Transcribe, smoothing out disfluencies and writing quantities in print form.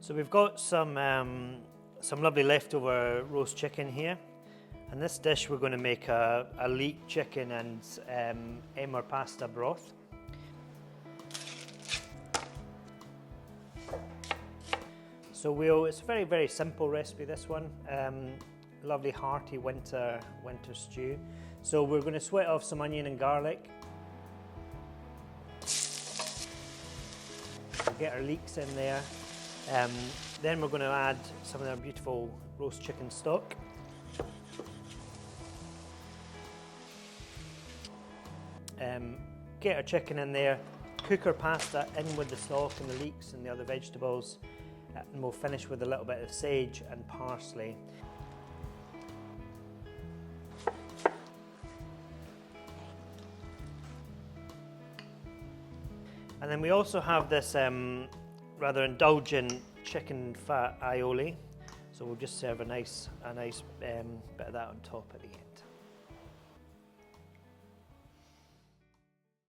So we've got some lovely leftover roast chicken here. And this dish we're going to make a leek chicken and Edenmoor pasta broth. So it's a very, very simple recipe, this one. Lovely hearty winter stew. So we're going to sweat off some onion and garlic. We'll get our leeks in there. Then we're going to add some of our beautiful roast chicken stock. Get our chicken in there, cook our pasta in with the stock and the leeks and the other vegetables, and we'll finish with a little bit of sage and parsley. And then we also have this rather indulgent chicken fat aioli, so we'll just serve a nice bit of that on top at the end.